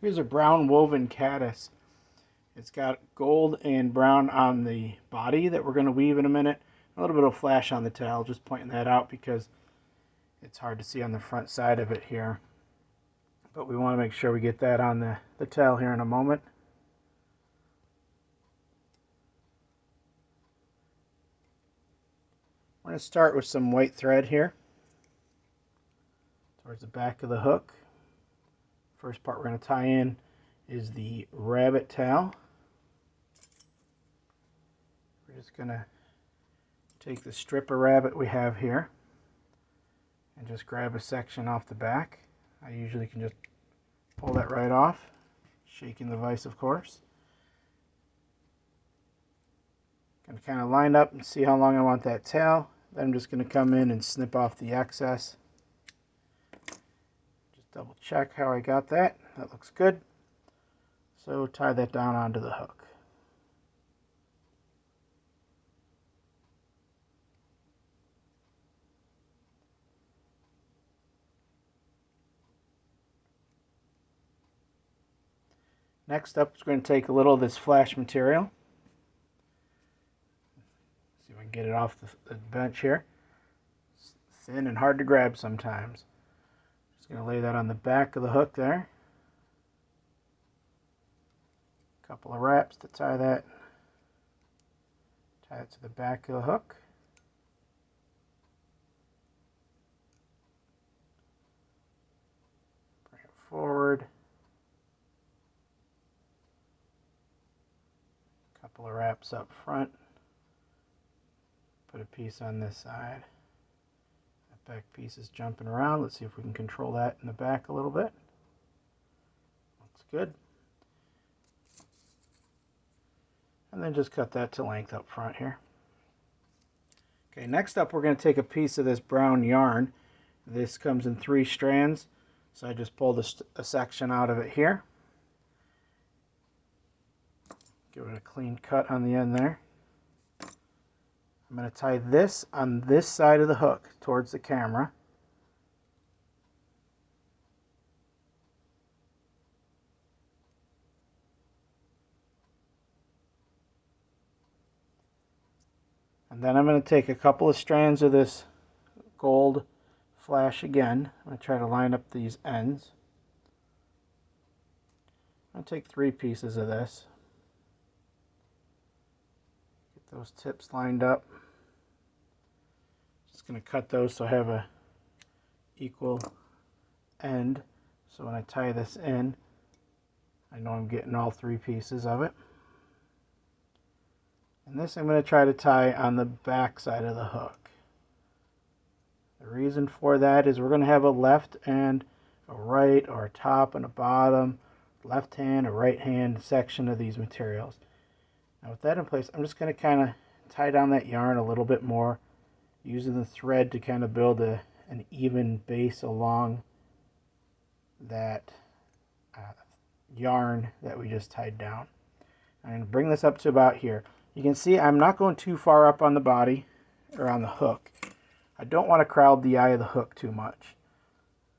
Here's a brown woven caddis. It's got gold and brown on the body that we're going to weave in a minute. A little bit of flash on the tail, just pointing that out because it's hard to see on the front side of it here. But we want to make sure we get that on the tail here in a moment. We're going to start with some white thread here towards the back of the hook. First part we're going to tie in is the rabbit tail. We're just going to take the strip of rabbit we have here and just grab a section off the back. I usually can just pull that right off, shaking the vise of course. Going to kind of line up and see how long I want that tail. Then I'm just going to come in and snip off the excess. Just double check how I got that. That looks good. So tie that down onto the hook. Next up, we're going to take a little of this flash material. See if I can get it off the bench here. It's thin and hard to grab sometimes. Just going to lay that on the back of the hook there. A couple of wraps to tie that. Tie it to the back of the hook. Bring it forward. Couple of wraps up front. Put a piece on this side. That back piece is jumping around. Let's see if we can control that in the back a little bit. Looks good. And then just cut that to length up front here. Okay, next up we're going to take a piece of this brown yarn. This comes in 3 strands, so I just pulled a section out of it here. Give it a clean cut on the end there. I'm going to tie this on this side of the hook towards the camera. And then I'm going to take a couple of strands of this gold flash again. I'm going to try to line up these ends. I'm going to take 3 pieces of this. Get those tips lined up. Just going to cut those so I have a equal end. So when I tie this in, I know I'm getting all 3 pieces of it. And this I'm going to try to tie on the back side of the hook. The reason for that is we're going to have a left and a right, or a top and a bottom, left hand or right hand section of these materials. Now with that in place, I'm just going to kind of tie down that yarn a little bit more, using the thread to kind of build an even base along that yarn that we just tied down. I'm going to bring this up to about here. You can see I'm not going too far up on the body or on the hook. I don't want to crowd the eye of the hook too much.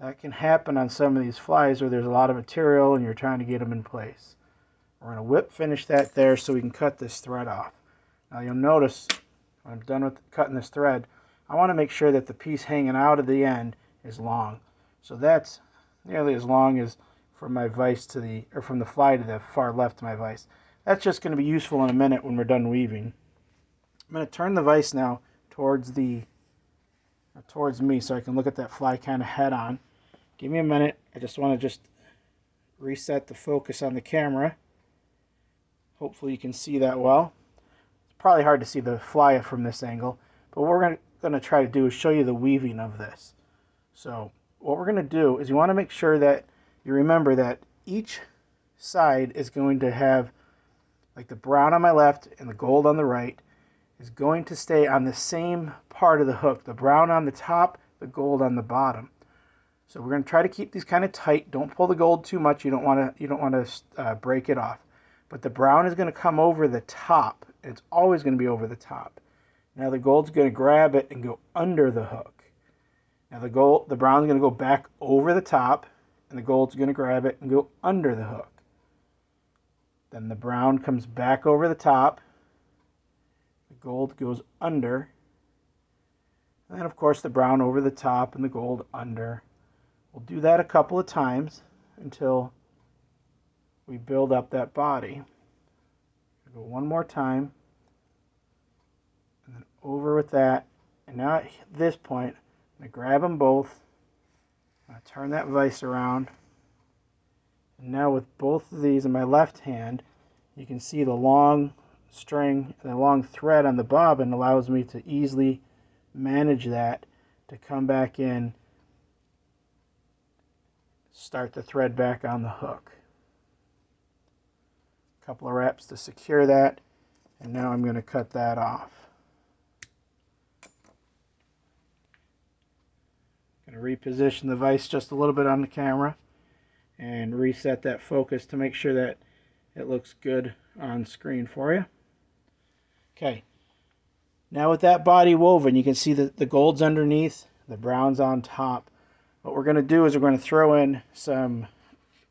That can happen on some of these flies where there's a lot of material and you're trying to get them in place. We're going to whip finish that there so we can cut this thread off. Now you'll notice when I'm done with cutting this thread, I want to make sure that the piece hanging out of the end is long. So that's nearly as long as from my vise to the, or from the fly to the far left of my vise. That's just going to be useful in a minute when we're done weaving. I'm going to turn the vise now towards me so I can look at that fly kind of head on. Give me a minute. I just want to reset the focus on the camera. Hopefully you can see that well. It's probably hard to see the fly from this angle, but what we're going to try to do is show you the weaving of this. So what we're going to do is you want to make sure that you remember that each side is going to have, like the brown on my left and the gold on the right, is going to stay on the same part of the hook. The brown on the top, the gold on the bottom. So we're going to try to keep these kind of tight. Don't pull the gold too much. You don't want to break it off. But the brown is going to come over the top. It's always going to be over the top. Now the gold's going to grab it and go under the hook. Now the brown's going to go back over the top and the gold's going to grab it and go under the hook. Then the brown comes back over the top. The gold goes under. And then, of course, the brown over the top and the gold under. We'll do that a couple of times until we build up that body. Go one more time. And then over with that. And now at this point, I'm going to grab them both. I'm going to turn that vise around. And now with both of these in my left hand, you can see the long string, the long thread on the bobbin allows me to easily manage that to come back in, start the thread back on the hook. A couple of wraps to secure that, and now I'm going to cut that off. Going to reposition the vise just a little bit on the camera and reset that focus to make sure that it looks good on screen for you. Okay, now with that body woven, you can see that the gold's underneath, the brown's on top. What we're going to do is we're going to throw in some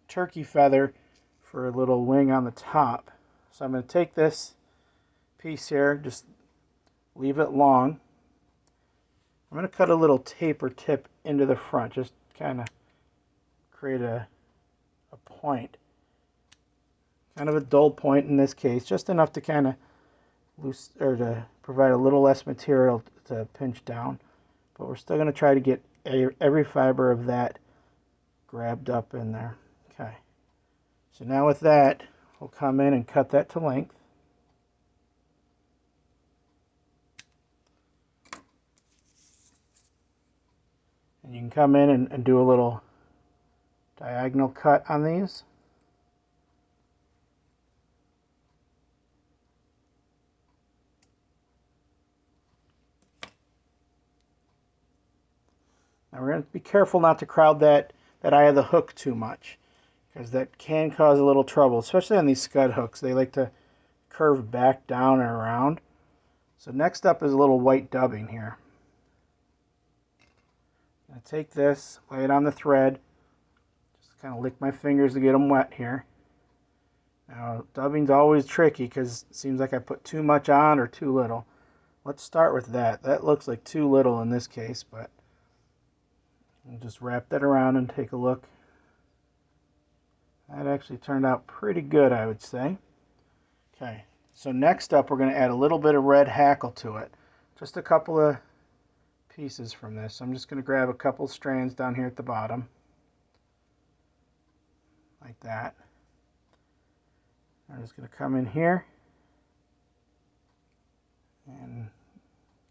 turkey feather for a little wing on the top. So I'm going to take this piece here, just leave it long. I'm going to cut a little taper tip into the front, just kind of create a point. Kind of a dull point in this case, just enough to kind of loose or to provide a little less material to pinch down. But we're still going to try to get every fiber of that grabbed up in there. Okay. So now with that, we'll come in and cut that to length. And you can come in and do a little diagonal cut on these. Now we're going to be careful not to crowd that eye of the hook too much, because that can cause a little trouble, especially on these scud hooks. They like to curve back down and around. So next up is a little white dubbing here. I'm going to take this, lay it on the thread, just kind of lick my fingers to get them wet here. Now dubbing's always tricky because it seems like I put too much on or too little. Let's start with that. That looks like too little in this case, but I'll just wrap that around and take a look. That actually turned out pretty good, I would say. Okay, so next up we're going to add a little bit of red hackle to it. Just a couple of pieces from this. I'm just going to grab a couple strands down here at the bottom. Like that. I'm just going to come in here and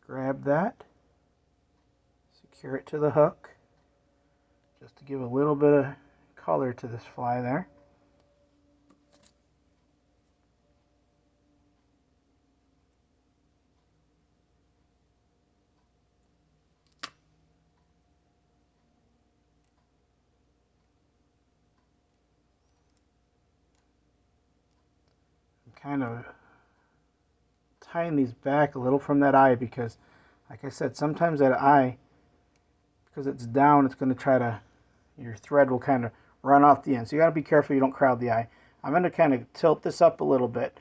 grab that. Secure it to the hook. Just to give a little bit of color to this fly there. I'm kind of tying these back a little from that eye because, like I said, sometimes that eye, because it's down, it's going to try to, your thread will kind of run off the end. So you got to be careful you don't crowd the eye. I'm going to kind of tilt this up a little bit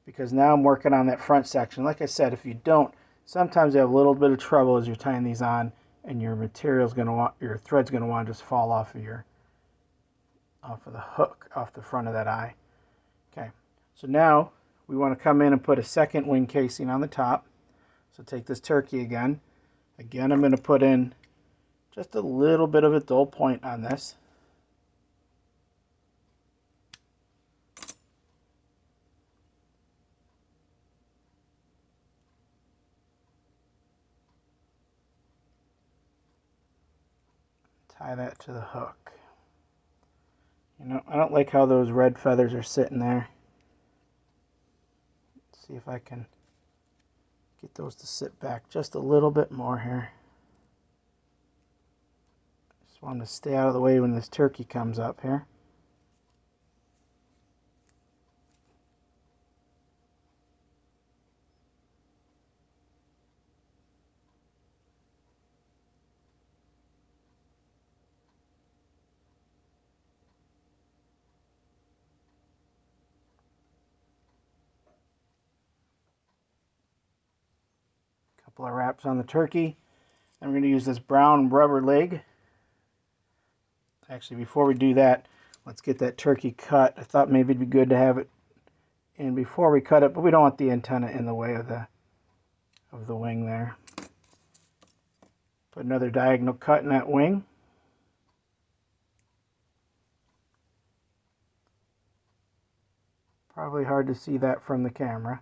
because now I'm working on that front section. Like I said, if you don't, sometimes you have a little bit of trouble as you're tying these on, and your material's going to want, your thread's going to want to just fall off of the hook, off the front of that eye. Okay, so now we want to come in and put a second wing casing on the top. So take this turkey again. Again, I'm going to put in just a little bit of a dull point on this. Tie that to the hook. You know, I don't like how those red feathers are sitting there. Let's see if I can get those to sit back just a little bit more here. Just want them to stay out of the way when this turkey comes up here. couple of wraps on the turkey. I'm going to use this brown rubber leg. Actually, before we do that, let's get that turkey cut. I thought maybe it'd be good to have it in before we cut it, but we don't want the antenna in the way of the wing there. Put another diagonal cut in that wing. Probably hard to see that from the camera.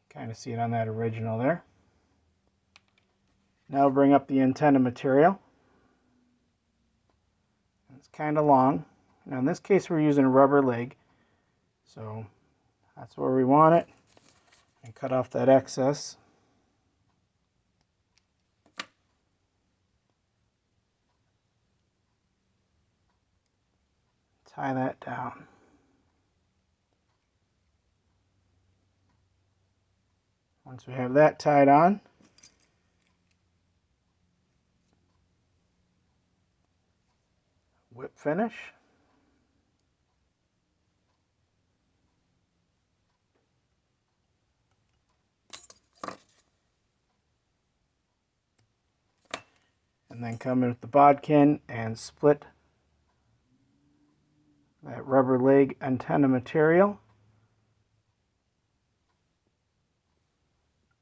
Kind of see it on that original there. Now bring up the antenna material. It's kind of long. Now in this case we're using a rubber leg, so that's where we want it. And cut off that excess. Tie that down. Once we have that tied on, whip finish. And then come in with the bodkin and split that rubber leg antenna material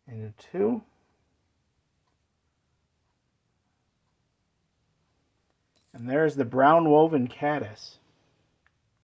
into two. And there's the brown woven caddis.